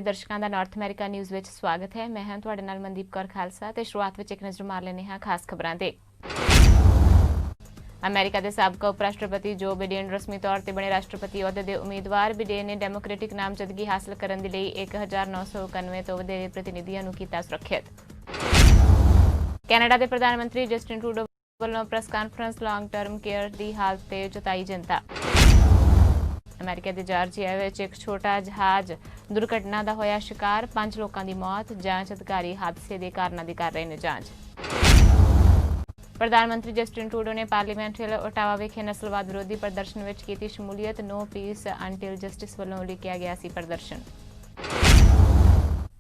ਦਰਸ਼ਕਾਂ ਦਾ north America news ਵਿੱਚ ਸਵਾਗਤ ਹੈ। ਮੈਂ ਹਾਂ ਤੁਹਾਡੇ ਨਾਲ ਮਨਦੀਪ ਕੌਰ ਖਾਲਸਾ ਤੇ ਸ਼ੁਰੂਆਤ ਵਿੱਚ ਇੱਕ ਨਜ਼ਰ ਮਾਰ ਲੈਂਦੇ ਹਾਂ ਖਾਸ ਖਬਰਾਂ ਤੇ। ਅਮਰੀਕਾ ਦੇ ਸਾਬਕਾ ਉਪ ਰਾਸ਼ਟਰਪਤੀ ਜੋ ਬਿਡੇਨ ਰਸਮੀ ਤੌਰ ਤੇ ਬਣੇ ਰਾਸ਼ਟਰਪਤੀ ਅਹੁਦੇ ਦੇ ਉਮੀਦਵਾਰ। ਬਿਡੇਨ ਨੇ ਡੈਮੋਕ੍ਰੈਟਿਕ ਨਾਮਜ਼ਦਗੀ ਹਾਸਲ ਕਰਨ ਦੇ ਲਈ 1991 ਤੋਂ ਵਧੇਰੇ ਪ੍ਰਤੀਨਿਧੀਆਂ ਨੂੰ ਕੀਤਾ ਸੁਰੱਖਿਅਤ। ਕੈਨੇਡਾ ਦੇ ਪ੍ਰਧਾਨ ਮੰਤਰੀ ਜਸਟਿਨ ਟਰੂਡੋ ਵੱਲੋਂ press conference long term care ਦੀ ਹਾਲਤ ਤੇ ਜਤਾਈ ਚਿੰਤਾ। ਅਮਰੀਕਾ ਦੇ ਜਾਰਜੀਆ ਵਿੱਚ ਇੱਕ ਛੋਟਾ ਜਹਾਜ਼ ਦੁਰਘਟਨਾ ਦਾ ਹੋਇਆ ਸ਼ਿਕਾਰ, 5 ਲੋਕਾਂ ਦੀ ਮੌਤ। ਜਾਂਚ ਅਧਿਕਾਰੀ ਹਾਦਸੇ ਦੇ ਕਾਰਨਾਂ ਦੀ ਕਰ ਰਹੇ ਨੇ ਜਾਂਚ। ਪ੍ਰਧਾਨ ਮੰਤਰੀ ਜਸਟਿਨ ਟਰੂਡੋ ਨੇ ਪਾਰਲੀਮੈਂਟ ਹਿੱਲ ਓਟਾਵਾ ਵਿਖੇ ਨਸਲਵਾਦ ਵਿਰੋਧੀ ਪ੍ਰਦਰਸ਼ਨ ਵਿੱਚ ਕੀਤੀ ਸ਼ਮੂਲੀਅਤ। ਨੋ ਪੀਸ ਅੰਟਿਲ ਜਸਟਿਸ ਵੱਲੋਂ ਉਲੀਕਿਆ ਗਿਆ ਸੀ ਪ੍ਰਦਰਸ਼ਨ।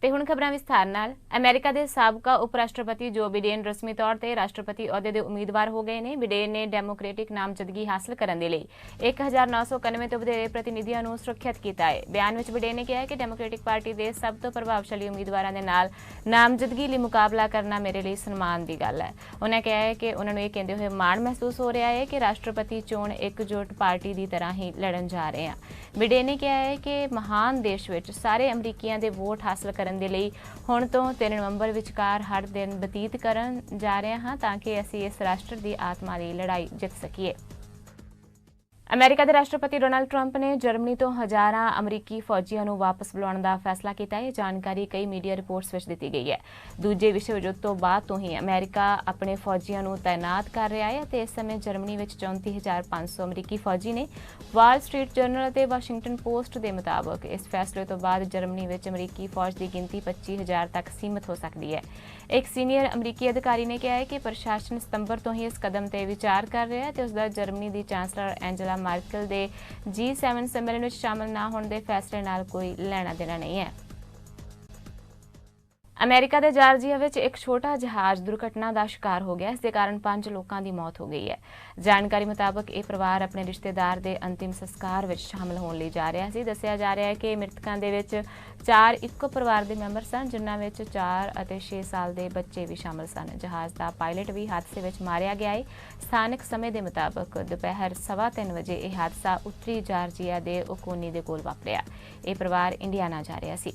ਤੇ ਹੁਣ ਖਬਰਾਂ ਵਿਸਥਾਰ ਨਾਲ। ਅਮਰੀਕਾ ਦੇ ਸਾਬਕਾ ਉਪ ਰਾਸ਼ਟਰਪਤੀ ਜੋ ਬਿਡੇਨ ਰਸਮੀ ਤੌਰ ਤੇ ਰਾਸ਼ਟਰਪਤੀ ਅਹੁਦੇ ਦੇ ਉਮੀਦਵਾਰ ਹੋ ਗਏ ਨੇ। ਬਿਡੇਨ ਨੇ ਡੈਮੋਕ੍ਰੈਟਿਕ ਨਾਮਜ਼ਦਗੀ ਹਾਸਲ ਕਰਨ ਦੇ ਲਈ 1991 ਤੋਂ ਵਧੇਰੇ ਪ੍ਰਤੀਨਿਧੀਆਂ ਨੂੰ ਸੁਰੱਖਿਅਤ ਕੀਤਾ ਹੈ। ਬਿਆਨ ਵਿੱਚ ਬਿਡੇਨ ਨੇ ਕਿਹਾ ਕਿ ਡੈਮੋਕ੍ਰੈਟਿਕ ਪਾਰਟੀ ਦੇ ਸਭ ਤੋਂ ਪ੍ਰਭਾਵਸ਼ਾਲੀ ਉਮੀਦਵਾਰਾਂ ਦੇ ਨਾਲ ਨਾਮਜ਼ਦਗੀ ਲਈ ਮੁਕਾਬਲਾ ਕਰਨਾ ਮੇਰੇ ਲਈ ਸਨਮਾਨ ਦੀ ਗੱਲ ਹੈ। ਉਹਨਾਂ ਕਿਹਾ ਹੈ ਕਿ ਉਹਨਾਂ ਨੂੰ ਇਹ ਕਹਿੰਦੇ ਹੋਏ ਮਾਣ ਮਹਿਸੂਸ ਹੋ ਰਿਹਾ ਹੈ ਕਿ ਰਾਸ਼ਟਰਪਤੀ ਚੋਣ ਇਕਜੁੱਟ ਪਾਰਟੀ ਦੀ ਤਰ੍ਹਾਂ ਹੀ ਲੜਨ ਜਾ ਰਹੇ ਹਾਂ। ਬਿਡੇਨ ਨੇ ਕਿਹਾ ਹੈ ਕਿ ਮਹਾਨ ਦੇਸ਼ ਵਿੱਚ ਸਾਰੇ ਅਮਰੀਕੀਆਂ ਦੇ ਵੋਟ ਹਾਸਲ ਕਰਨ ਦੇ ਲਈ ਹੁਣ ਤੋਂ 3 ਨਵੰਬਰ ਵਿਚਕਾਰ ਹਰ ਦਿਨ ਬਤੀਤ ਕਰਨ ਜਾ ਰਹੇ ਹਾਂ ਤਾਂ ਕਿ ਅਸੀਂ ਇਸ ਰਾਸ਼ਟਰ ਦੀ ਆਤਮਾ ਲਈ ਲੜਾਈ ਜਿੱਤ ਸਕੀਏ। ਅਮਰੀਕਾ ਦੇ ਰਾਸ਼ਟਰਪਤੀ ਡੋਨਾਲਡ ਟਰੰਪ ਨੇ ਜਰਮਨੀ ਤੋਂ ਹਜ਼ਾਰਾਂ ਅਮਰੀਕੀ ਫੌਜੀਆਂ ਨੂੰ ਵਾਪਸ ਬੁਲਾਉਣ ਦਾ ਫੈਸਲਾ ਕੀਤਾ ਹੈ। ਜਾਣਕਾਰੀ ਕਈ ਮੀਡੀਆ ਰਿਪੋਰਟਸ ਵਿੱਚ ਦਿੱਤੀ ਗਈ ਹੈ। ਦੂਜੇ ਵਿਸ਼ਵ ਯੁੱਧ ਤੋਂ ਬਾਅਦ ਤੋਂ ਹੀ ਅਮਰੀਕਾ ਆਪਣੇ ਫੌਜੀਆਂ ਨੂੰ ਤਾਇਨਾਤ ਕਰ ਰਿਹਾ ਹੈ ਅਤੇ ਇਸ ਸਮੇਂ ਜਰਮਨੀ ਵਿੱਚ 34,500 ਅਮਰੀਕੀ ਫੌਜੀ ਨੇ। ਵਾਲ ਸਟਰੀਟ ਜਰਨਲ ਅਤੇ ਵਾਸ਼ਿੰਗਟਨ ਪੋਸਟ ਦੇ ਮੁਤਾਬਕ ਇਸ ਫੈਸਲੇ ਤੋਂ ਬਾਅਦ ਜਰਮਨੀ ਵਿੱਚ ਅਮਰੀਕੀ ਫੌਜ ਦੀ ਗਿਣਤੀ 25,000 ਤੱਕ ਸੀਮਤ ਹੋ ਸਕਦੀ ਹੈ। ਇੱਕ ਸੀਨੀਅਰ ਅਮਰੀਕੀ ਅਧਿਕਾਰੀ ਨੇ ਕਿਹਾ ਹੈ ਕਿ ਪ੍ਰਸ਼ਾਸਨ ਸਤੰਬਰ ਤੋਂ ਹੀ ਇਸ ਕਦਮ ਤੇ ਵਿਚਾਰ ਕਰ ਰਿਹਾ ਹੈ ਤੇ ਉਸ ਦਾ ਜਰਮਨੀ ਦੀ ਚਾਂਸਲਰ ਐਂਜਲਾ ਮਾਰਕਲ ਦੇ G7 ਸੰਮੇਲਨ ਵਿੱਚ ਸ਼ਾਮਲ ਨਾ ਹੋਣ ਦੇ ਫੈਸਲੇ ਨਾਲ ਕੋਈ ਲੈਣਾ ਦੇਣਾ ਨਹੀਂ ਹੈ। ਅਮਰੀਕਾ ਦੇ ਜਾਰਜੀਆ ਵਿੱਚ ਇੱਕ ਛੋਟਾ ਜਹਾਜ਼ ਦੁਰਘਟਨਾ ਦਾ ਸ਼ਿਕਾਰ ਹੋ ਗਿਆ। ਇਸ ਦੇ ਕਾਰਨ 5 ਲੋਕਾਂ ਦੀ ਮੌਤ ਹੋ ਗਈ ਹੈ। ਜਾਣਕਾਰੀ ਮੁਤਾਬਕ ਇਹ ਪਰਿਵਾਰ ਆਪਣੇ ਰਿਸ਼ਤੇਦਾਰ ਦੇ ਅੰਤਿਮ ਸੰਸਕਾਰ ਵਿੱਚ ਸ਼ਾਮਲ ਹੋਣ ਲਈ ਜਾ ਰਿਹਾ ਸੀ। ਦੱਸਿਆ ਜਾ ਰਿਹਾ ਹੈ ਕਿ ਮ੍ਰਿਤਕਾਂ ਦੇ ਵਿੱਚ 4 ਇੱਕੋ ਪਰਿਵਾਰ ਦੇ ਮੈਂਬਰ ਸਨ, ਜਿਨ੍ਹਾਂ ਵਿੱਚ 4 ਅਤੇ 6 ਸਾਲ ਦੇ ਬੱਚੇ ਵੀ ਸ਼ਾਮਲ ਸਨ। ਜਹਾਜ਼ ਦਾ ਪਾਇਲਟ ਵੀ ਹਾਦਸੇ ਵਿੱਚ ਮਾਰਿਆ ਗਿਆ ਹੈ। ਸਥਾਨਕ ਸਮੇਂ ਦੇ ਮੁਤਾਬਕ ਦੁਪਹਿਰ 3:15 ਵਜੇ ਇਹ ਹਾਦਸਾ ਉੱਤਰੀ ਜਾਰਜੀਆ ਦੇ ਓਕੋਨੀ ਦੇ ਕੋਲ ਵਾਪਰਿਆ। ਇਹ ਪਰਿਵਾਰ ਇੰਡੀਆਨਾ ਜਾ ਰਿਹਾ ਸੀ।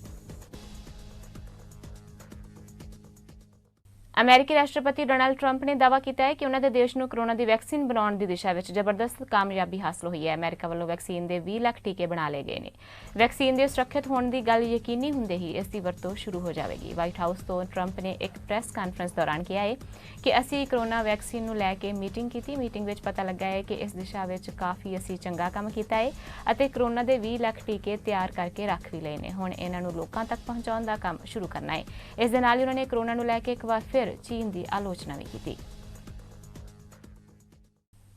ਅਮਰੀਕੀ ਰਾਸ਼ਟਰਪਤੀ ਡੋਨਾਲਡ ਟਰੰਪ ਨੇ ਦਾਅਵਾ ਕੀਤਾ ਹੈ ਕਿ ਉਹਨਾਂ ਦੇ ਦੇਸ਼ ਨੂੰ ਕੋਰੋਨਾ ਦੀ ਵੈਕਸੀਨ ਬਣਾਉਣ ਦੀ ਦਿਸ਼ਾ ਵਿੱਚ ਜ਼ਬਰਦਸਤ ਕਾਮਯਾਬੀ ਹਾਸਲ ਹੋਈ ਹੈ। ਅਮਰੀਕਾ ਵੱਲੋਂ ਵੈਕਸੀਨ ਦੇ 20 ਲੱਖ ਟੀਕੇ ਬਣਾ ਲਏ ਗਏ ਨੇ। ਵੈਕਸੀਨ ਦੇ ਸੁਰੱਖਿਅਤ ਹੋਣ ਦੀ ਗੱਲ ਯਕੀਨੀ ਹੁੰਦੇ ਹੀ ਇਸ ਦੀ ਵਰਤੋਂ ਸ਼ੁਰੂ ਹੋ ਜਾਵੇਗੀ। ਵਾਈਟ ਹਾਊਸ ਤੋਂ ਟਰੰਪ ਨੇ ਇੱਕ ਪ੍ਰੈਸ ਕਾਨਫਰੰਸ ਦੌਰਾਨ ਕਿਹਾ ਹੈ ਕਿ ਅਸੀਂ ਕੋਰੋਨਾ ਵੈਕਸੀਨ ਨੂੰ ਲੈ ਕੇ ਮੀਟਿੰਗ ਕੀਤੀ। ਮੀਟਿੰਗ ਵਿੱਚ ਪਤਾ ਲੱਗਾ ਹੈ ਕਿ ਇਸ ਦਿਸ਼ਾ ਵਿੱਚ ਕਾਫੀ ਅਸੀਂ ਚੰਗਾ ਕੰਮ ਕੀਤਾ ਹੈ ਅਤੇ ਕੋਰੋਨਾ ਦੇ 20 ਲੱਖ ਟੀਕੇ ਤਿਆਰ ਕਰਕੇ ਰੱਖ ਵੀ ਲਏ ਨੇ। ਹੁਣ ਇਹਨਾਂ ਨੂੰ ਲੋਕਾਂ ਤੱਕ ਪਹੁੰਚਾਉਣ ਦਾ ਕੰਮ ਸ਼ੁਰੂ ਕਰਨਾ ਹੈ। ਇਸ ਦੇ ਨਾਲ ਹੀ ਉਹਨਾਂ ਨੇ ਕੋਰੋਨਾ ਨੂੰ ਲੈ ਕੇ ਇੱਕ ਵਾਰ ਫਿਰ ਚੀਨ ਦੀ ਆਲੋਚਨਾ ਵੀ ਕੀਤੀ।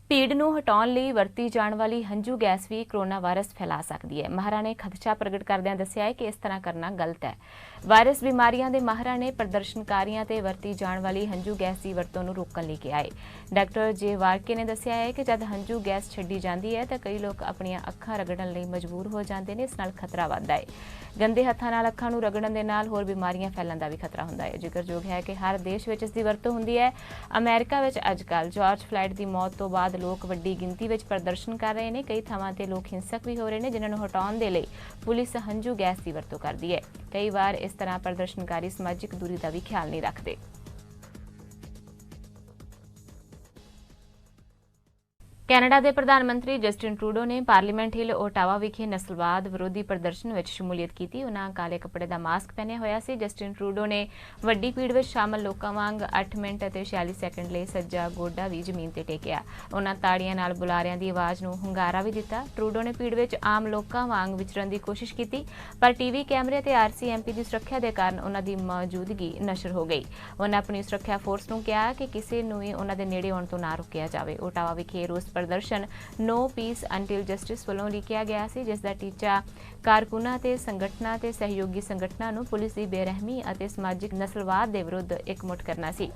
ਭੀੜ ਨੂੰ ਹਟਾਉਣ ਲਈ ਵਰਤੀ ਜਾਣ ਵਾਲੀ ਹੰਝੂ ਗੈਸ ਵੀ ਕੋਰੋਨਾ ਵਾਇਰਸ ਫੈਲਾ ਸਕਦੀ ਹੈ। ਮਾਹਰਾਂ ਨੇ ਖਦਸ਼ਾ ਪ੍ਰਗਟ ਕਰਦਿਆਂ ਦੱਸਿਆ ਹੈ ਕਿ ਇਸ ਤਰ੍ਹਾਂ ਕਰਨਾ ਗਲਤ ਹੈ। ਵਾਇਰਸ ਬਿਮਾਰੀਆਂ ਦੇ ਮਾਹਰਾਂ ਨੇ ਪ੍ਰਦਰਸ਼ਨਕਾਰੀਆਂ ਤੇ ਵਰਤੀ ਜਾਣ ਵਾਲੀ ਹੰਝੂ ਗੈਸ ਦੀ ਵਰਤੋਂ ਨੂੰ ਰੋਕਣ ਲਈ ਕਿਹਾ ਹੈ। ਡਾਕਟਰ ਜੇ ਵਾਰਕੇ ਨੇ ਦੱਸਿਆ ਹੈ ਕਿ ਜਦ ਹੰਝੂ ਗੈਸ ਛੱਡੀ ਜਾਂਦੀ ਹੈ ਤਾਂ ਕਈ ਲੋਕ ਆਪਣੀਆਂ ਅੱਖਾਂ ਰਗੜਨ ਲਈ ਮਜਬੂਰ ਹੋ ਜਾਂਦੇ ਨੇ। ਇਸ ਨਾਲ ਖਤਰਾ ਵੱਧਦਾ ਹੈ। ਗੰਦੇ ਹੱਥਾਂ ਨਾਲ ਅੱਖਾਂ ਨੂੰ ਰਗੜਨ ਦੇ ਨਾਲ ਹੋਰ ਬਿਮਾਰੀਆਂ ਫੈਲਣ ਦਾ ਵੀ ਖਤਰਾ ਹੁੰਦਾ ਹੈ। ਜ਼ਿਕਰਯੋਗ ਹੈ ਕਿ ਹਰ ਦੇਸ਼ ਵਿੱਚ ਇਸ ਦੀ ਵਰਤੋਂ ਹੁੰਦੀ ਹੈ। ਅਮਰੀਕਾ ਵਿੱਚ ਅੱਜਕੱਲ੍ਹ ਜਾਰਜ ਫਲਾਇਡ ਦੀ ਮੌਤ ਤੋਂ ਬਾਅਦ ਲੋਕ ਵੱਡੀ ਗਿਣਤੀ ਵਿੱਚ ਪ੍ਰਦਰਸ਼ਨ ਕਰ ਰਹੇ ਨੇ। ਕਈ ਥਾਵਾਂ ਤੇ ਲੋਕ ਹਿੰਸਕ ਵੀ ਹੋ ਰਹੇ ਨੇ, ਜਿਨ੍ਹਾਂ ਨੂੰ ਹਟਾਉਣ ਦੇ ਲਈ ਪੁਲਿਸ ਹੰਝੂ ਗੈਸ ਦੀ ਵਰਤੋਂ ਕਰਦੀ ਹੈ। ਕਈ ਵਾਰ ਇਸ ਤਰ੍ਹਾਂ ਪ੍ਰਦਰਸ਼ਨਕਾਰੀ ਸਮਾਜਿਕ ਦੂਰੀ ਦਾ ਵੀ ਖਿਆਲ ਨਹੀਂ ਰੱਖਦੇ। ਕੈਨੇਡਾ ਦੇ ਪ੍ਰਧਾਨ ਮੰਤਰੀ ਜਸਟਿਨ ਟਰੂਡੋ ਨੇ ਪਾਰਲੀਮੈਂਟ ਹਿੱਲ ਓਟਾਵਾ ਵਿਖੇ ਨਸਲਵਾਦ ਵਿਰੋਧੀ ਪ੍ਰਦਰਸ਼ਨ ਵਿੱਚ ਸ਼ਮੂਲੀਅਤ ਕੀਤੀ। ਉਹਨਾਂ ਕਾਲੇ ਕੱਪੜੇ ਦਾ ਮਾਸਕ ਪਹਿਨਿਆ ਹੋਇਆ ਸੀ। ਜਸਟਿਨ ਟਰੂਡੋ ਨੇ ਵੱਡੀ ਭੀੜ ਵਿੱਚ ਸ਼ਾਮਲ ਲੋਕਾਂ ਵਾਂਗ 8 ਮਿੰਟ ਅਤੇ 46 ਸੈਕਿੰਡ ਲਈ ਸੱਜਾ ਗੋਡਾ ਵੀ ਜ਼ਮੀਨ ਤੇ ਟੇਕਿਆ। ਉਹਨਾਂ ਤਾੜੀਆਂ ਨਾਲ ਬੁਲਾਰਿਆਂ ਦੀ ਆਵਾਜ਼ ਨੂੰ ਹੁੰਗਾਰਾ ਵੀ ਦਿੱਤਾ। ਟਰੂਡੋ ਨੇ ਭੀੜ ਵਿੱਚ ਆਮ ਲੋਕਾਂ ਵਾਂਗ ਵਿਚਰਨ ਦੀ ਕੋਸ਼ਿਸ਼ ਕੀਤੀ, ਪਰ ਟੀਵੀ ਕੈਮਰੇ ਤੇ RCMP ਦੀ ਸੁਰੱਖਿਆ ਦੇ ਕਾਰਨ ਉਹਨਾਂ ਦੀ ਮੌਜੂਦਗੀ ਨਸ਼ਰ ਹੋ ਗਈ। ਉਹਨਾਂ ਆਪਣੀ ਸੁਰੱਖਿਆ ਫੋਰਸ ਨੂੰ ਕਿਹਾ ਕਿ ਕਿਸੇ ਨੂੰ ਵੀ ਉਹਨਾਂ ਦੇ ਨੇੜੇ ਆਉਣ ਤੋਂ ਨਾ ਰੋਕਿਆ ਜਾਵੇ। ਓਟਾਵਾ ਵਿਖੇ ਰੋਸ ਪ੍ਰਦਰਸ਼ਨ ਨੋ ਪੀਸ ਅੰਟਿਲ ਜਸਟਿਸ ਵੱਲੋਂ ਲਿਖਿਆ ਗਿਆ ਸੀ, ਜਿਸ ਦਾ ਟੀਚਾ ਕਾਰਕੁਨਾਂ ਤੇ ਸੰਗਠਨਾਂ ਤੇ ਸਹਿਯੋਗੀ ਸੰਗਠਨਾਂ ਨੂੰ ਪੁਲਿਸ ਦੀ ਬੇਰਹਿਮੀ ਅਤੇ ਸਮਾਜਿਕ ਨਸਲਵਾਦ ਦੇ ਵਿਰੁੱਧ ਇਕਮੁੱਠ ਕਰਨਾ ਸੀ।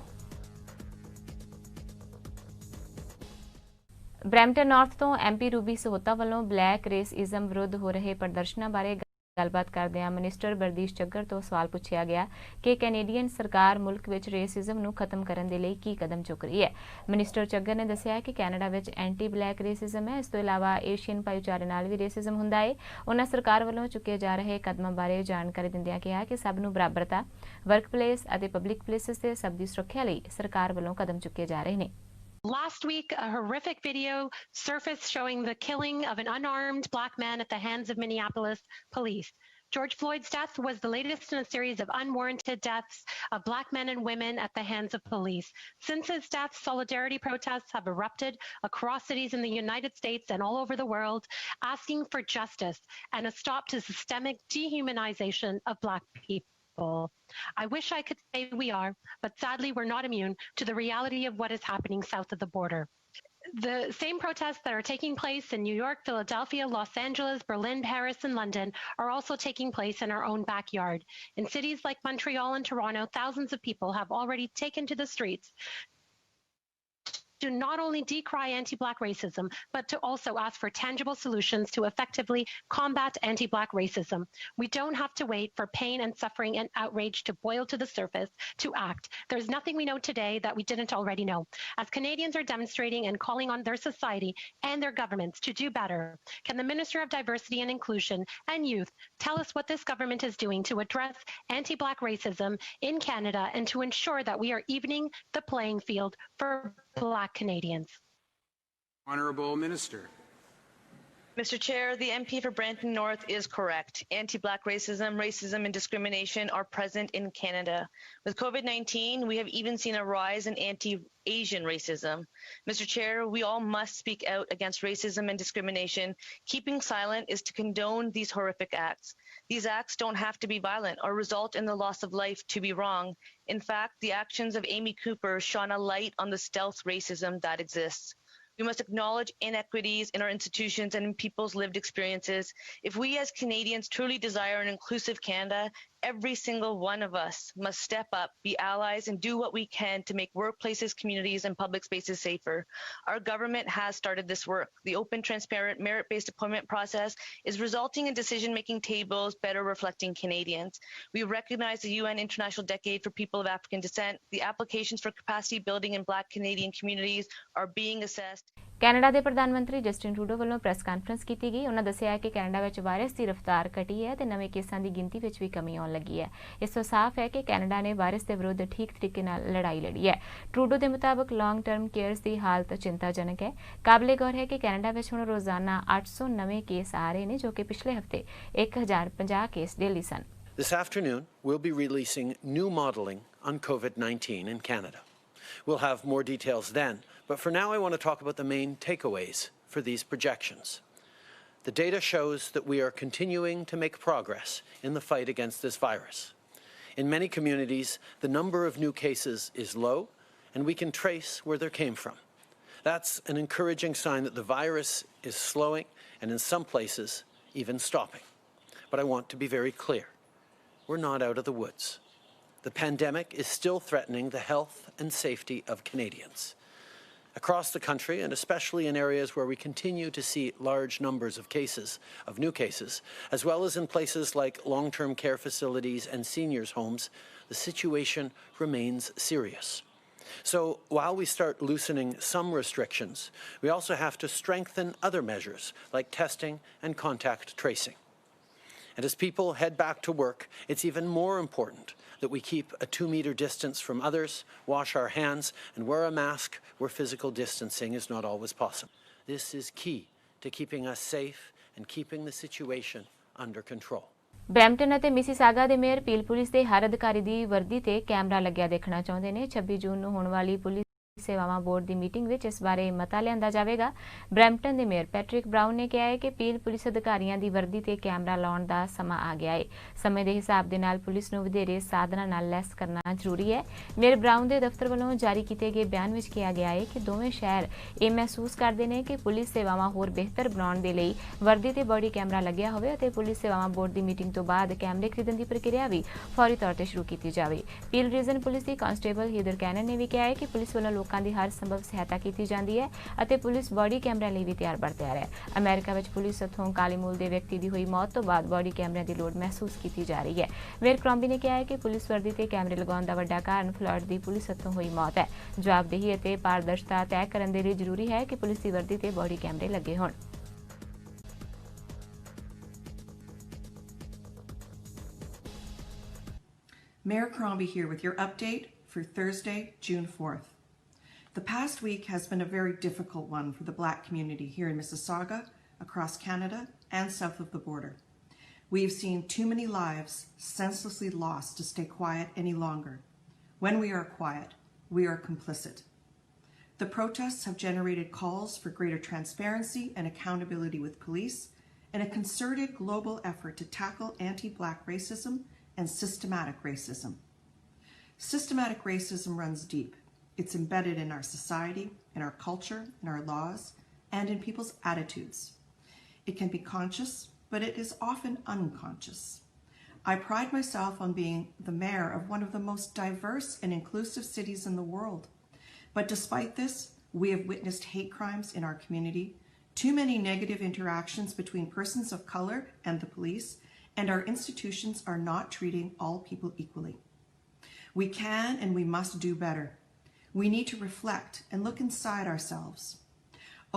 ਬਰੈਂਪਟਨ ਨਾਰਥ ਤੋਂ MP ਰੂਬੀ ਸਹੋਤਾ ਵੱਲੋਂ ਬਲੈਕ ਰੇਸਿਜ਼ਮ ਵਿਰੁੱਧ ਹੋ ਰਹੇ ਪ੍ਰਦਰਸ਼ਨਾਂ ਬਾਰੇ ਗੱਲਬਾਤ ਕਰਦਿਆਂ ਮਿਨਿਸਟਰ ਬਰਦੀਸ਼ ਚੱਗਰ ਤੋਂ ਸਵਾਲ ਪੁੱਛਿਆ ਗਿਆ ਕਿ ਕੈਨੇਡੀਅਨ ਸਰਕਾਰ ਮੁਲਕ ਵਿੱਚ ਰੇਸਿਜ਼ਮ ਨੂੰ ਖਤਮ ਕਰਨ ਦੇ ਲਈ ਕੀ ਕਦਮ ਚੁੱਕ ਰਹੀ ਹੈ। ਮਿਨਿਸਟਰ ਚੱਗਰ ਨੇ ਦੱਸਿਆ ਕਿ ਕੈਨੇਡਾ ਵਿੱਚ ਐਂਟੀ ਬਲੈਕ ਰੇਸਿਜ਼ਮ ਹੈ। ਇਸ ਤੋਂ ਇਲਾਵਾ ਏਸ਼ੀਅਨ ਭਾਈਚਾਰੇ ਨਾਲ ਵੀ ਰੇਸਿਜ਼ਮ ਹੁੰਦਾ ਹੈ। ਉਹਨਾਂ ਸਰਕਾਰ ਵੱਲੋਂ ਚੁੱਕੇ ਜਾ ਰਹੇ ਕਦਮਾਂ ਬਾਰੇ ਜਾਣਕਾਰੀ ਦਿੰਦਿਆਂ ਕਿਹਾ ਕਿ ਸਭ ਨੂੰ ਬਰਾਬਰਤਾ, ਵਰਕਪਲੇਸ ਅਤੇ ਪਬਲਿਕ ਪਲੇਸਿਸ ਤੇ ਸਭ ਦੀ ਸੁਰੱਖਿਆ ਲਈ ਸਰਕਾਰ ਵੱਲੋਂ ਕਦਮ ਚੁੱਕੇ ਜਾ ਰਹੇ ਨੇ। Last week, a horrific video surfaced showing the killing of an unarmed black man at the hands of Minneapolis police. George Floyd's death was the latest in a series of unwarranted deaths of black men and women at the hands of police. Since his death, solidarity protests have erupted across cities in the United States and all over the world, asking for justice and a stop to systemic dehumanization of black people. I wish I could say we are, but sadly we're not immune to the reality of what is happening south of the border. The same protests that are taking place in New York, Philadelphia, Los Angeles, Berlin, Paris, and London are also taking place in our own backyard. In cities like Montreal and Toronto, thousands of people have already taken to the streets to not only decry anti-black racism, but to also ask for tangible solutions to effectively combat anti-black racism. We don't have to wait for pain and suffering and outrage to boil to the surface to act. There's nothing we know today that we didn't already know. As Canadians are demonstrating and calling on their society and their governments to do better, can the Minister of Diversity and Inclusion and Youth tell us what this government is doing to address anti-black racism in Canada and to ensure that we are evening the playing field for Black Canadians? Honourable Minister. Mr. Chair, the MP for Brampton North is correct. Anti-Black racism, racism and discrimination are present in Canada. With COVID-19, we have even seen a rise in anti-Asian racism. Mr. Chair, we all must speak out against racism and discrimination. Keeping silent is to condone these horrific acts. These acts don't have to be violent or result in the loss of life to be wrong. In fact, the actions of Amy Cooper shone a light on the stealth racism that exists. We must acknowledge inequities in our institutions and in people's lived experiences. If we as Canadians truly desire an inclusive Canada, every single one of us must step up, be allies, and do what we can to make workplaces, communities, and public spaces safer. Our government has started this work. The open, transparent, merit-based appointment process is resulting in decision-making tables better reflecting Canadians. We recognize the UN International Decade for People of African Descent. The applications for capacity building in Black Canadian communities are being assessed. Canada ਦੇ ਪ੍ਰਧਾਨ ਮੰਤਰੀ Justin Trudeau ਵੱਲੋਂ press conference ਕੀਤੀ ਗਈ। ਉਹਨਾਂ ਦੱਸਿਆ ਕਿ Canada ਵਿੱਚ ਵਾਇਰਸ ਦੀ ਰਫ਼ਤਾਰ ਘਟੀ ਹੈ ਤੇ ਨਵੇਂ ਕੇਸਾਂ ਦੀ ਗਿਣਤੀ ਵਿੱਚ ਵੀ ਕਮੀ ਆਉਣ ਲੱਗੀ ਹੈ। ਇਸ ਤੋਂ ਸਾਫ਼ ਹੈ ਕਿ ਕੈਨੇਡਾ ਨੇ ਵਾਇਰਸ ਦੇ ਵਿਰੁੱਧ ਠੀਕ ਤਰੀਕੇ ਨਾਲ ਲੜਾਈ ਲੜੀ ਹੈ। ਟਰੂਡੋ ਦੇ ਮੁਤਾਬਕ ਲੌਂਗ ਟਰਮ ਕੇਅਰਸ ਦੀ ਹਾਲਤ ਚਿੰਤਾਜਨਕ ਹੈ। ਕਾਬਲੇ ਗੌਰ ਹੈ ਕਿ ਕੈਨੇਡਾ ਵਿੱਚ ਹੁਣ ਰੋਜ਼ਾਨਾ 800 ਨਵੇਂ ਕੇਸ ਆ ਰਹੇ ਨੇ ਜੋ ਕਿ ਪਿਛਲੇ ਹਫ਼ਤੇ 1050 ਕੇਸ ਡੇਲੀ ਸਨ। This afternoon, we'll be releasing new modelling on COVID-19 in Canada. We'll have more details then, but for now I want to talk about the main takeaways for these projections. The data shows that we are continuing to make progress in the fight against this virus. In many communities, the number of new cases is low, and we can trace where they came from. That's an encouraging sign that the virus is slowing, and in some places, even stopping. But I want to be very clear. We're not out of the woods. The pandemic is still threatening the health and safety of Canadians. Across the country, and especially in areas where we continue to see large numbers of new cases, as well as in places like long-term care facilities and seniors' homes, the situation remains serious. So while we start loosening some restrictions, we also have to strengthen other measures like testing and contact tracing. And as people head back to work, it's even more important that we keep a 2-meter distance from others, wash our hands, and wear a mask where physical distancing is not always possible. This is key to keeping us safe and keeping the situation under control. Brampton ਅਤੇ Mississauga ਦੇ mayor peel police ਦੇ ਹਰ ਅਧਿਕਾਰੀ ਦੀ ਵਰਦੀ ਤੇ camera ਲੱਗਿਆ ਦੇਖਣਾ ਚਾਹੁੰਦੇ ਨੇ। 26 ਜੂਨ ਨੂੰ ਹੋਣ ਵਾਲੀ ਪੁਲਿਸ ਸੇਵਾਵਾਂ ਬੋਰਡ ਦੀ ਮੀਟਿੰਗ ਵਿੱਚ ਇਸ ਬਾਰੇ ਮਤਾ ਲਿਆਂਦਾ ਜਾਵੇਗਾ। ਬਰੈਂਪਟਨ ਦੇ ਮੇਅਰ ਪੈਟਰਿਕ ਬਰਾਊਨ ਨੇ ਕਿਹਾ ਹੈ ਕਿ ਪੀਲ ਪੁਲਿਸ ਅਧਿਕਾਰੀਆਂ ਦੀ ਵਰਦੀ ਤੇ ਕੈਮਰਾ ਲਾਉਣ ਦਾ ਸਮਾਂ ਆ ਗਿਆ ਹੈ। ਸਮੇਂ ਦੇ ਹਿਸਾਬ ਦੇ ਨਾਲ ਪੁਲਿਸ ਨੂੰ ਵਧੇਰੇ ਸਾਧਨਾਂ ਨਾਲ ਲੈਸ ਕਰਨਾ ਜ਼ਰੂਰੀ ਹੈ। ਮੇਅਰ ਬਰਾਊਨ ਦੇ ਦਫ਼ਤਰ ਵੱਲੋਂ ਜਾਰੀ ਕੀਤੇ ਗਏ ਬਿਆਨ ਵਿੱਚ ਕਿਹਾ ਗਿਆ ਹੈ ਕਿ ਦੋਵੇਂ ਸ਼ਹਿਰ ਇਹ ਮਹਿਸੂਸ ਕਰਦੇ ਨੇ ਕਿ ਪੁਲਿਸ ਸੇਵਾਵਾਂ ਹੋਰ ਬਿਹਤਰ ਬਣਾਉਣ ਦੇ ਲਈ ਵਰਦੀ ਤੇ ਬੋਡੀ ਕੈਮਰਾ ਲੱਗਿਆ ਹੋਵੇ ਅਤੇ ਪੁਲਿਸ ਸੇਵਾਵਾਂ ਬੋਰਡ ਦੀ ਮੀਟਿੰਗ ਤੋਂ ਬਾਅਦ ਕੈਮਰੇ ਖਰੀਦਣ ਦੀ ਪ੍ਰਕਿਰਿਆ ਵੀ ਫੌਰੀ ਤੌਰ ਤੇ ਸ਼ੁਰੂ ਕੀਤੀ ਜਾਵੇ। ਪੀਲ ਰੀਜਨ ਪੁਲਿਸ ਦੀ ਕਾਂਸਟੇਬਲ ਹੀਦਰ ਕੈਨਨ ਨੇ ਵੀ ਕਿਹਾ ਹੈ ਕਿ ਪੁਲਿਸ ਵੱਲੋਂ ਲੋਕਾਂ ਲੋਕਾਂ ਦੀ ਹਰ ਸੰਭਵ ਸਹਾਇਤਾ ਕੀਤੀ ਜਾਂਦੀ ਹੈ ਅਤੇ ਪੁਲਿਸ ਬੋਡੀ ਕੈਮਰਿਆਂ ਲਈ ਵੀ ਤਿਆਰ ਬਰ ਤਿਆਰ ਹੈ। ਅਮਰੀਕਾ ਵਿੱਚ ਪੁਲਿਸ ਹੱਥੋਂ ਕਾਲੇ ਮੂਲ ਦੇ ਵਿਅਕਤੀ ਦੀ ਹੋਈ ਮੌਤ ਤੋਂ ਬਾਅਦ ਬੋਡੀ ਕੈਮਰਿਆਂ ਦੀ ਲੋੜ ਮਹਿਸੂਸ ਕੀਤੀ ਜਾ ਰਹੀ ਹੈ। ਮੇਅਰ ਕ੍ਰੋਂਬੀ ਨੇ ਕਿਹਾ ਹੈ ਕਿ ਪੁਲਿਸ ਵਰਦੀ ਤੇ ਕੈਮਰੇ ਲਗਾਉਣ ਦਾ ਵੱਡਾ ਕਾਰਨ ਫਲੋਰੀਡਾ ਦੀ ਪੁਲਿਸ ਹੱਥੋਂ ਹੋਈ ਮੌਤ ਹੈ। ਜਵਾਬਦੇਹੀ ਅਤੇ ਪਾਰਦਰਸ਼ਤਾ ਤੈਅ ਕਰਨ ਦੇ ਲਈ ਜ਼ਰੂਰੀ ਹੈ ਕਿ ਪੁਲਿਸ ਦੀ ਵਰਦੀ ਤੇ ਬੋਡੀ ਕੈਮਰੇ ਲੱਗੇ ਹੋਣ। Mayor Crombie here with your update for Thursday, June 4th. The past week has been a very difficult one for the Black community here in Mississauga, across Canada, and south of the border. We've seen too many lives senselessly lost to stay quiet any longer. When we are quiet, we are complicit. The protests have generated calls for greater transparency and accountability with police and a concerted global effort to tackle anti-Black racism and systematic racism. Systematic racism runs deep. It's embedded in our society, in our culture, in our laws, and in people's attitudes. It can be conscious, but it is often unconscious. I pride myself on being the mayor of one of the most diverse and inclusive cities in the world. But despite this, we have witnessed hate crimes in our community, too many negative interactions between persons of color and the police, and our institutions are not treating all people equally. We can and we must do better. We need to reflect and look inside ourselves.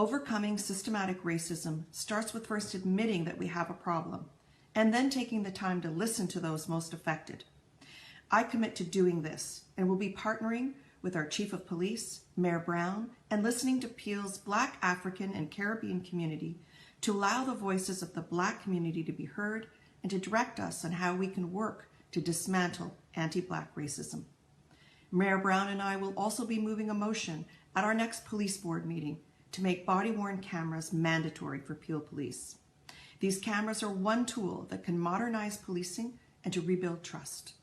Overcoming systematic racism starts with first admitting that we have a problem, and then taking the time to listen to those most affected. I commit to doing this, and will be partnering with our Chief of Police, Mayor Brown, and listening to Peel's Black, African, and Caribbean community to allow the voices of the Black community to be heard and to direct us on how we can work to dismantle anti-Black racism. Mayor Brown and I will also be moving a motion at our next police board meeting to make body-worn cameras mandatory for Peel Police. These cameras are one tool that can modernize policing and to rebuild trust.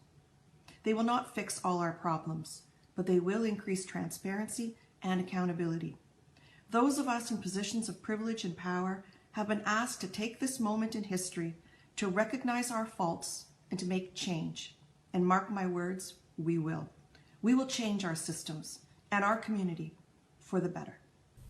They will not fix all our problems, but they will increase transparency and accountability. Those of us in positions of privilege and power have been asked to take this moment in history to recognize our faults and to make change. And mark my words, we will. We will change our systems and our community for the better.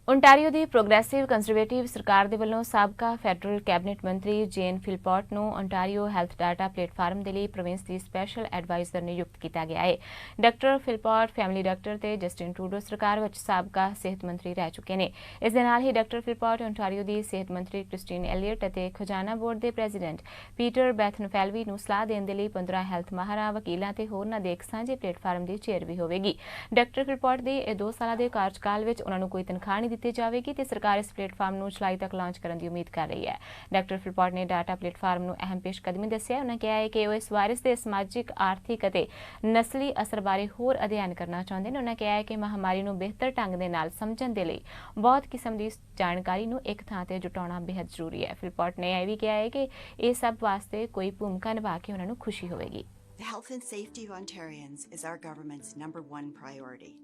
Ontario the progressive conservative ਸਰਕਾਰ ਦੇ ਵੱਲੋਂ ਸਾਬਕਾ federal cabinet ਮੰਤਰੀ ਜੇਨ ਫਿਲਪੋਰਟ ਨੂੰ Ontario health data platform ਦੇ ਲਈ province ਦੀ special advisor ਨਿਯੁਕਤ ਕੀਤਾ ਗਿਆ ਹੈ। ਡਾਕਟਰ ਫਿਲਪੋਰਟ ਫੈਮਿਲੀ ਡਾਕਟਰ ਤੇ ਜਸਟਿਨ ਟਰੂਡੋ ਸਰਕਾਰ ਵਿੱਚ ਸਾਬਕਾ ਸਿਹਤ ਮੰਤਰੀ ਰਹਿ ਚੁੱਕੇ ਨੇ। ਇਸ ਦੇ ਨਾਲ ਹੀ ਡਾਕਟਰ ਫਿਲਪੋਰਟ ਓਨਟਾਰੀਓ ਦੀ ਸਿਹਤ ਮੰਤਰੀ ਕ੍ਰਿਸਟੀਨ ਐਲੀਅਟ ਅਤੇ ਖਜ਼ਾਨਾ ਬੋਰਡ ਦੇ ਪ੍ਰੈਜ਼ੀਡੈਂਟ ਪੀਟਰ ਬੈਥਨਫੈਲਵੀ ਨੂੰ ਸਲਾਹ ਦੇਣ ਦੇ ਲਈ 15 ਹੈਲਥ ਮਾਹਰਾਂ, ਵਕੀਲਾਂ ਤੇ ਹੋਰਨਾਂ ਦੇ ਇੱਕ ਸਾਂਝੇ ਪਲੇਟਫਾਰਮ ਦੀ ਚੇਅਰ ਵੀ ਹੋਵੇਗੀ। ਡਾਕਟਰ ਫਿਲਪੋਰਟ ਦੇ ਇਹ 2 ਸਾਲਾਂ ਦੇ ਕਾਰਜਕਾਲ ਵਿੱਚ ਉਹਨਾਂ ਨੂੰ ਕੋਈ ਤਨਖਾਹ ਨਹੀਂ ਦਿੱਤੀ ਜਾਵੇਗੀ ਤੇ ਸਰਕਾਰ ਇਸ ਪਲੇਟਫਾਰਮ ਨੂੰ ਜੁਲਾਈ ਤੱਕ ਲਾਂਚ ਕਰਨ ਦੀ ਉਮੀਦ ਕਰ ਰਹੀ ਹੈ। ਡਾਕਟਰ ਫਿਲਪੋਰਟ ਨੇ ਡਾਟਾ ਪਲੇਟਫਾਰਮ ਨੂੰ ਅਹਿਮ ਪੇਸ਼ਕਦਮੀ ਦੱਸਿਆ। ਉਹਨਾਂ ਕਿਹਾ ਹੈ ਕਿ ਉਹ ਇਸ ਵਾਇਰਸ ਦੇ ਸਮਾਜਿਕ, ਆਰਥਿਕ ਅਤੇ ਨਸਲੀ ਅਸਰ ਬਾਰੇ ਹੋਰ ਅਧਿਐਨ ਕਰਨਾ ਚਾਹੁੰਦੇ ਨੇ। ਉਹਨਾਂ ਕਿਹਾ ਹੈ ਕਿ ਮਹਾਮਾਰੀ ਨੂੰ ਬਿਹਤਰ ਢੰਗ ਦੇ ਨਾਲ ਸਮਝਣ ਦੇ ਲਈ ਬਹੁਤ ਕਿਸਮ ਦੀ ਜਾਣਕਾਰੀ ਨੂੰ ਇੱਕ ਥਾਂ ਤੇ ਜੁਟਾਉਣਾ ਬੇहद ਜ਼ਰੂਰੀ ਹੈ। ਫਿਲਪੋਰਟ ਨੇ ਇਹ ਵੀ ਕਿਹਾ ਹੈ ਕਿ ਇਹ ਸਭ ਵਾਸਤੇ ਕੋਈ ਭੂਮਿਕਾ ਨਿਭਾ ਕੇ ਉਹਨਾਂ ਨੂੰ ਖੁਸ਼ੀ ਹੋਵੇਗੀ। The health and safety of Ontarians is our government's #1 priority.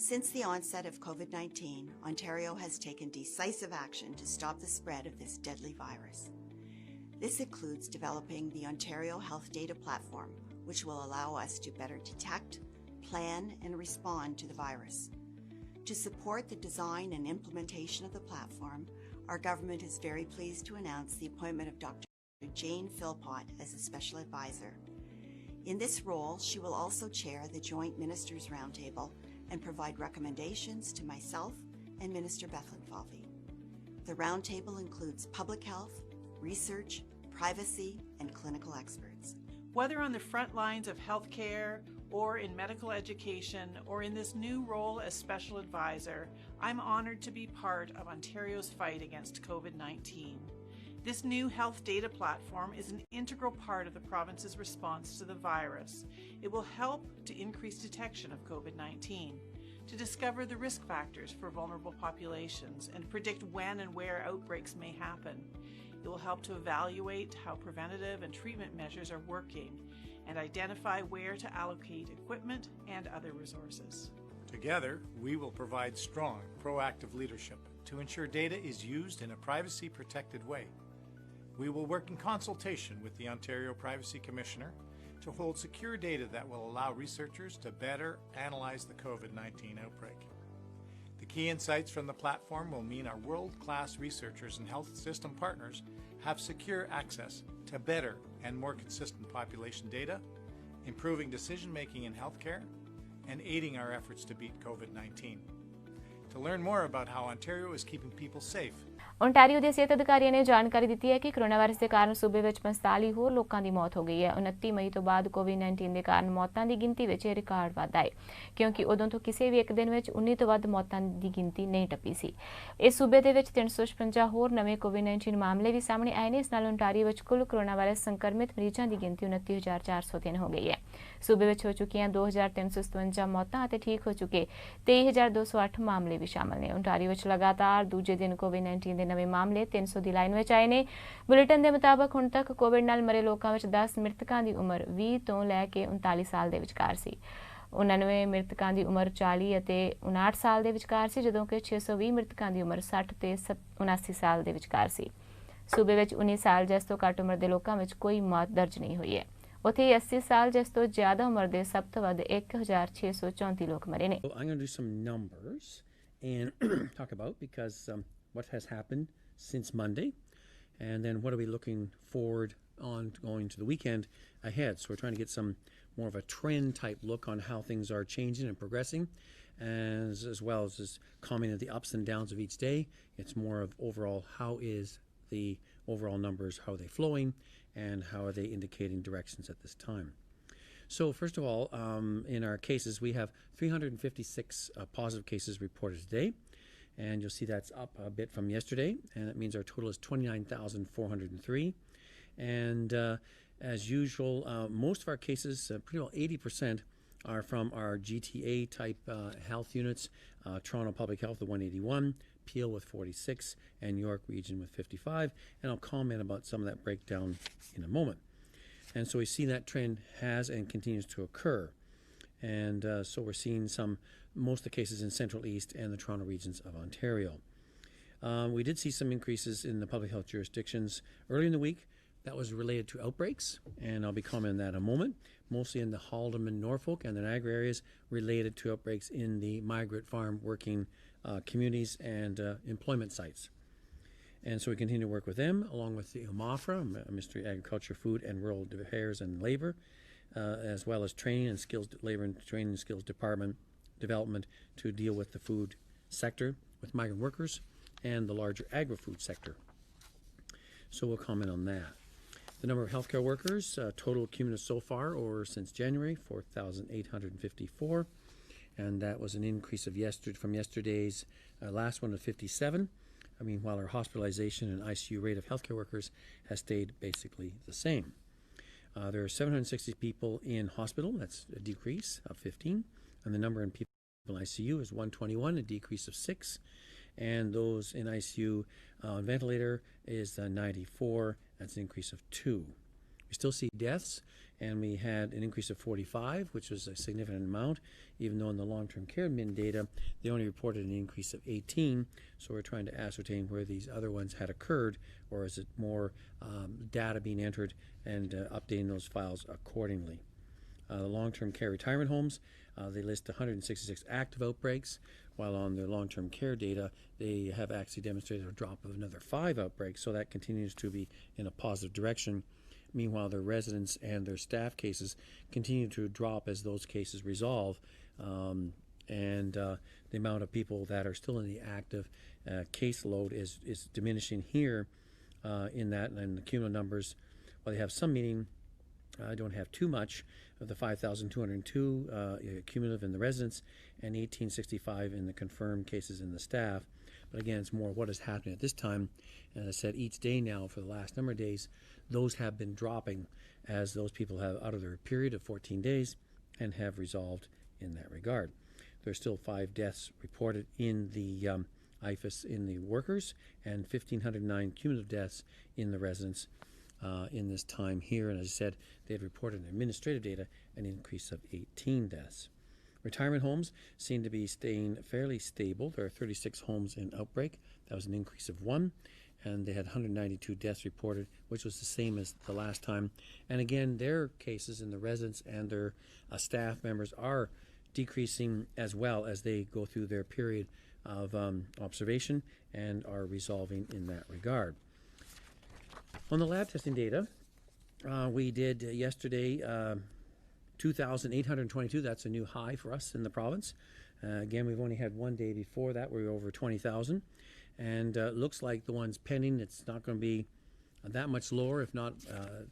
Since the onset of COVID-19, Ontario has taken decisive action to stop the spread of this deadly virus. This includes developing the Ontario Health Data Platform, which will allow us to better detect, plan, and respond to the virus. To support the design and implementation of the platform, our government is very pleased to announce the appointment of Dr. Jane Philpott as a special advisor. In this role, she will also chair the Joint Ministers' Roundtable and provide recommendations to myself and Minister Bethlenfalvy. The roundtable includes public health, research, privacy, and clinical experts. Whether on the front lines of healthcare or in medical education or in this new role as special advisor, I'm honored to be part of Ontario's fight against COVID-19. This new health data platform is an integral part of the province's response to the virus. It will help to increase detection of COVID-19, to discover the risk factors for vulnerable populations, and predict when and where outbreaks may happen. It will help to evaluate how preventative and treatment measures are working and identify where to allocate equipment and other resources. Together, we will provide strong, proactive leadership to ensure data is used in a privacy-protected way. We will work in consultation with the Ontario Privacy Commissioner to hold secure data that will allow researchers to better analyze the COVID-19 outbreak. key insights from the platform will mean our world-class researchers and health system partners have secure access to better and more consistent population data, improving decision-making in healthcare, and aiding our efforts to beat COVID-19. To learn more about how Ontario is keeping people safe, Ontario ਦੇ ਸਿਹਤ ਅਧਿਕਾਰੀਆਂ ਨੇ ਜਾਣਕਾਰੀ ਦਿੱਤੀ ਹੈ ਕਿ corona virus ਦੇ ਕਾਰਨ ਸੂਬੇ ਵਿੱਚ 45 ਹੋਰ ਲੋਕਾਂ ਦੀ ਮੌਤ ਹੋ ਗਈ ਹੈ। 29 ਮਈ ਤੋਂ ਬਾਅਦ ਕੋਵਿਡ-19 ਦੇ ਕਾਰਨ ਮੌਤਾਂ ਦੀ ਗਿਣਤੀ ਵਿੱਚ ਇਹ ਰਿਕਾਰਡ ਵਾਧਾ ਹੈ, ਕਿਉਂਕਿ ਉਦੋਂ ਤੋਂ ਕਿਸੇ ਵੀ ਇੱਕ ਦਿਨ ਵਿੱਚ 19 ਤੋਂ ਵੱਧ ਮੌਤਾਂ ਦੀ ਗਿਣਤੀ ਨਹੀਂ ਟੱਪੀ ਸੀ। ਇਸ ਸੂਬੇ ਦੇ ਵਿੱਚ 356 ਹੋਰ ਨਵੇਂ ਕੋਵਿਡ-19 ਮਾਮਲੇ ਵੀ ਸਾਹਮਣੇ ਆਏ ਨੇ। ਇਸ ਨਾਲ ओंटारियो ਵਿੱਚ ਕੁੱਲ ਕੋਰੋਨਾ ਵਾਇਰਸ ਸੰਕਰਮਿਤ ਮਰੀਜ਼ਾਂ ਦੀ ਗਿਣਤੀ 29,403 ਹੋ ਗਈ ਹੈ। ਸੂਬੇ ਵਿੱਚ ਹੋ ਚੁੱਕੀਆਂ 2,357 ਮੌਤਾਂ ਅਤੇ ਠੀਕ ਹੋ ਚੁੱਕੇ 23,208 ਮਾਮਲੇ ਵੀ ਸ਼ਾਮਲ ਨੇ। ओंटारियो ਵਿੱਚ ਲਗਾਤਾਰ ਦੂਜੇ ਦਿਨ ਕੋਵਿਡ-19 ਦੇ ਨਵੇਂ ਮਾਮਲੇ 300 ਦੀ ਲਾਈਨ ਵਿੱਚ ਆਏ ਨੇ। ਬੁਲੇਟਿਨ ਦੇ ਮੁਤਾਬਕ ਹੁਣ ਤੱਕ ਕੋਵਿਡ ਨਾਲ ਮਰੇ ਲੋਕਾਂ ਵਿੱਚ 10 ਮ੍ਰਿਤਕਾਂ ਦੀ ਉਮਰ 20 ਤੋਂ ਲੈ ਕੇ 39 ਸਾਲ ਦੇ ਵਿਚਕਾਰ ਸੀ। 99 ਮ੍ਰਿਤਕਾਂ ਦੀ ਉਮਰ 40 ਅਤੇ 59 ਸਾਲ ਦੇ ਵਿਚਕਾਰ ਸੀ, ਜਦੋਂ ਕਿ 620 ਮ੍ਰਿਤਕਾਂ ਦੀ ਉਮਰ 60 ਤੇ 79 ਸਾਲ ਦੇ ਵਿਚਕਾਰ ਸੀ। ਸੂਬੇ ਵਿੱਚ 19 ਸਾਲ ਜਾਂ ਇਸ ਤੋਂ ਘੱਟ ਉਮਰ ਦੇ ਲੋਕਾਂ ਵਿੱਚ ਕੋਈ ਮੌਤ ਦਰਜ ਨਹੀਂ ਹੋਈ ਹੈ। ਉੱਥੇ 80 ਸਾਲ ਜਾਂ ਇਸ ਤੋਂ ਜ਼ਿਆਦਾ ਉਮਰ ਦੇ ਸਭ ਤੋਂ ਵੱਧ 1,634 ਲੋਕ ਮਰੇ ਨੇ। I'm going to do some numbers and talk about because what has happened since Monday, and then what are we looking forward on going to the weekend ahead. So we're trying to get some more of a trend type look on how things are changing and progressing, as well as just commenting the ups and downs of each day. It's more of overall how is the overall numbers, how are they flowing, and how are they indicating directions at this time. So first of all, in our cases, we have 356 positive cases reported today, and you'll see that's up a bit from yesterday, and that means our total is 29,403. And as usual, most of our cases, pretty well 80%, are from our GTA type health units, Toronto Public Health with 181, Peel with 46, and York Region with 55, and I'll comment about some of that breakdown in a moment. And so we see that trend has and continues to occur. And so we're seeing most of the cases in Central East and the Toronto regions of Ontario. We did see some increases in the public health jurisdictions early in the week. That was related to outbreaks, and I'll be commenting on that in a moment, mostly in the Haldeman, Norfolk, and the Niagara areas related to outbreaks in the migrant farm working communities and employment sites. And so we continue to work with them, along with the UMAFRA, Ministry of Agriculture, Food and Rural Affairs and Labour, as well as Training and Skills, Labour and Training and Skills Development to deal with the food sector, with migrant workers, and the larger agri-food sector. So we'll comment on that. The number of healthcare workers, total cumulative so far, or since January, 4,854, and that was an increase from yesterday's last one of 57. Meanwhile, our hospitalization and ICU rate of healthcare workers has stayed basically the same. There are 760 people in hospital, that's a decrease of 15, and the number in people in ICU is 121, a decrease of 6, and those in ICU on ventilator is 94, that's an increase of 2. We still see deaths, and we had an increase of 45, which was a significant amount, even though in the long-term care admin data, they only reported an increase of 18, so we're trying to ascertain where these other ones had occurred, or is it more data being entered and updating those files accordingly. The long-term care retirement homes, they list 166 active outbreaks, while on their long-term care data, they have actually demonstrated a drop of another 5 outbreaks, so that continues to be in a positive direction. Meanwhile, their residents and their staff cases continue to drop as those cases resolve, and the amount of people that are still in the active caseload is diminishing here in that, and the cumulative numbers, while they have some meaning, I don't have too much of the 5,202 cumulative in the residents and 1,865 in the confirmed cases in the staff. But again, it's more what is happening at this time. And as I said, each day now for the last number of days, those have been dropping as those people have out of their period of 14 days and have resolved in that regard. There's still 5 deaths reported in the IFAS in the workers and 1,509 cumulative deaths in the residents in this time here. And as I said, they had reported in administrative data an increase of 18 deaths. Retirement homes seem to be staying fairly stable. There are 36 homes in outbreak. That was an increase of 1. And they had 192 deaths reported, which was the same as the last time. And again, their cases in the residents and their staff members are decreasing as well as they go through their period of observation and are resolving in that regard. On the lab testing data, we did yesterday 2,822. That's a new high for us in the province. Again, we've only had one day before that where we were over 20,000. And looks like the ones pending, it's not going to be that much lower, if not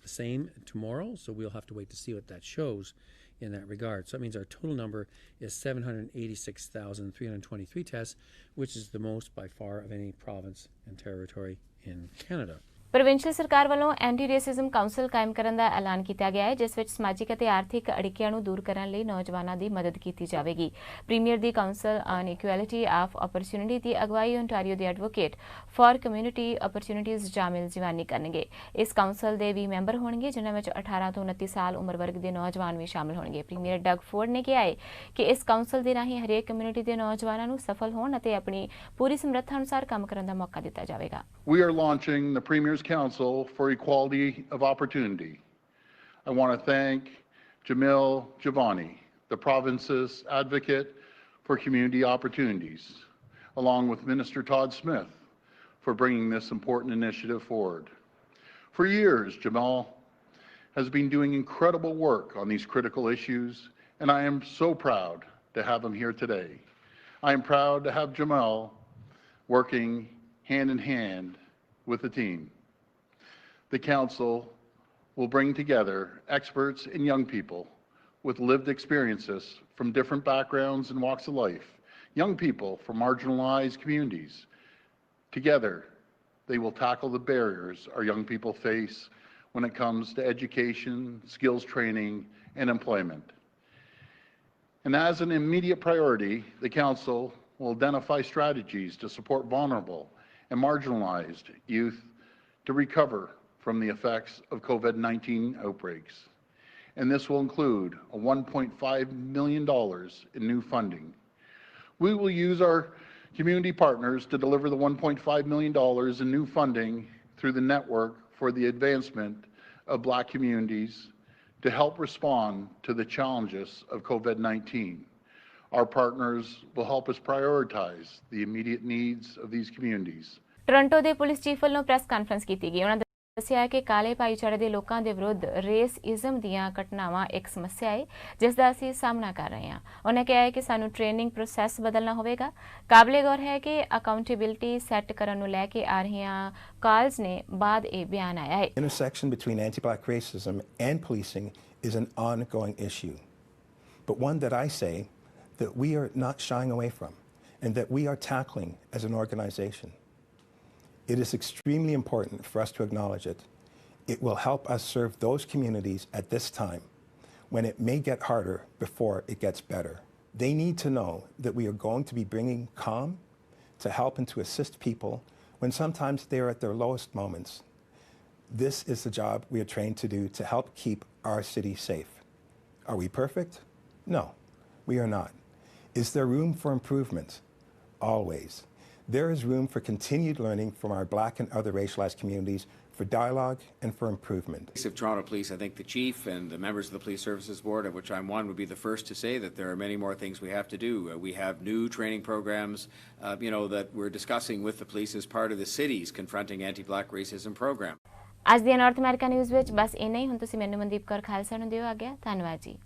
the same tomorrow. So we'll have to wait to see what that shows in that regard. So that means our total number is 786,323 tests, which is the most by far of any province and territory in Canada. Provincial ਸਰਕਾਰ ਵੱਲੋਂ anti racism council ਕਾਇਮ ਕਰਨ ਦਾ ਐਲਾਨ ਕੀਤਾ ਗਿਆ ਹੈ, ਜਿਸ ਵਿੱਚ ਸਮਾਜਿਕ ਅਤੇ ਆਰਥਿਕ ਅੜਿੱਕਿਆਂ ਨੂੰ ਦੂਰ ਕਰਨ ਲਈ ਨੌਜਵਾਨਾਂ ਦੀ ਮਦਦ ਕੀਤੀ ਜਾਵੇਗੀ। Premier the council on equality of opportunity ਦੀ ਅਗਵਾਈ ਓਨਟਾਰੀਓ ਦੇ ਐਡਵੋਕੇਟ ਫਾਰ ਕਮਿਊਨਿਟੀ ਓਪਰਚੁਨਿਟੀਜ਼ ਜਾਮਿਲ ਜਵਾਨੀ ਕਰਨਗੇ। ਇਸ ਕਾਉਂਸਲ ਦੇ 20 ਮੈਂਬਰ ਹੋਣਗੇ, ਜਿਨ੍ਹਾਂ ਵਿੱਚ 18 ਤੋਂ 29 ਸਾਲ ਉਮਰ ਵਰਗ ਦੇ ਨੌਜਵਾਨ ਵੀ ਸ਼ਾਮਲ ਹੋਣਗੇ। ਪ੍ਰੀਮੀਅਰ ਡਗ ਫੋਰਡ ਨੇ ਕਿਹਾ ਹੈ ਕਿ ਇਸ ਕਾਉਂਸਲ ਦੇ ਰਾਹੀਂ ਹਰੇਕ ਕਮਿਊਨਿਟੀ ਦੇ ਨੌਜਵਾਨਾਂ ਨੂੰ ਸਫਲ ਹੋਣ ਅਤੇ ਆਪਣੀ ਪੂਰੀ ਸਮਰੱਥਾ ਅਨੁਸਾਰ ਕੰਮ ਕਰਨ ਦਾ ਮੌਕਾ ਦਿੱਤਾ ਜਾਵੇਗਾ। We are launching the Premier's Council for Equality of Opportunity. I want to thank Jamil Javani, the province's advocate for community opportunities, along with Minister Todd Smith, for bringing this important initiative forward. For years, Jamil has been doing incredible work on these critical issues, and I am so proud to have him here today. I am proud to have Jamil working hand in hand with the team. The Council will bring together experts and young people with lived experiences from different backgrounds and walks of life, young people from marginalized communities. Together, they will tackle the barriers our young people face when it comes to education, skills training, and employment. And as an immediate priority, the Council will identify strategies to support vulnerable and marginalized youth to recover from the effects of COVID-19 outbreaks. And this will include a $1.5 million in new funding. We will use our community partners to deliver the $1.5 million in new funding through the Network for the Advancement of Black Communities to help respond to the challenges of COVID-19. Our partners will help us prioritize the immediate needs of these communities. Toronto ਦੇ police chief ਵੱਲੋਂ press conference ਕੀਤੀ ਗਈ। ਉਹਨਾਂ ਦੱਸਿਆ ਕਿ ਕਾਲੇ ਭਾਈਚਾਰੇ ਦੇ ਲੋਕਾਂ ਦੇ ਵਿਰੁੱਧ ਰੇਸਇਜ਼ਮ ਦੀਆਂ ਘਟਨਾਵਾਂ ਇੱਕ ਸਮੱਸਿਆ ਹੈ, ਜਿਸ ਦਾ ਅਸੀਂ ਸਾਹਮਣਾ ਕਰ ਰਹੇ ਹਾਂ। ਉਹਨਾਂ ਕਿਹਾ ਹੈ ਕਿ ਸਾਨੂੰ ਟ੍ਰੇਨਿੰਗ ਪ੍ਰੋਸੈਸ ਬਦਲਣਾ ਹੋਵੇਗਾ। ਕਾਬਲੇ ਗੌਰ ਹੈ ਕਿ ਅਕਾਊਂਟੇਬਿਲਿਟੀ ਸੈੱਟ ਕਰਨ ਨੂੰ ਲੈ ਕੇ ਆ ਰਹੀਆਂ ਕਾਲਸ ਨੇ ਬਾਅਦ ਇਹ ਬਿਆਨ ਆਇਆ ਹੈ। Intersection between anti-black racism and policing is an ongoing issue, but one that I say that we are not shying away from and that we are tackling as an organization. It is extremely important for us to acknowledge it. It will help us serve those communities at this time when it may get harder before it gets better. They need to know that we are going to be bringing calm to help and to assist people when sometimes they are at their lowest moments. This is the job we are trained to do to help keep our city safe. Are we perfect? No, we are not. Is there room for improvement? Always. There is room for continued learning from our Black and other racialized communities, for dialogue and for improvement. Of Toronto Police, I think the Chief and the members of the Police Services Board, of which I'm one, would be the first to say that there are many more things we have to do. We have new training programs, that we're discussing with the police as part of the city's Confronting Anti-Black Racism program. ਅੱਜ ਦੀਆਂ north America news ਵਿੱਚ ਬਸ ਇੰਨਾ ਹੀ। ਹੁਣ ਤੁਸੀਂ ਮੈਨੂੰ ਮਨਦੀਪ ਕੌਰ ਖਾਲਸਾ ਨੂੰ ਦਿਓ ਆਗਿਆ। ਧੰਨਵਾਦ ਜੀ।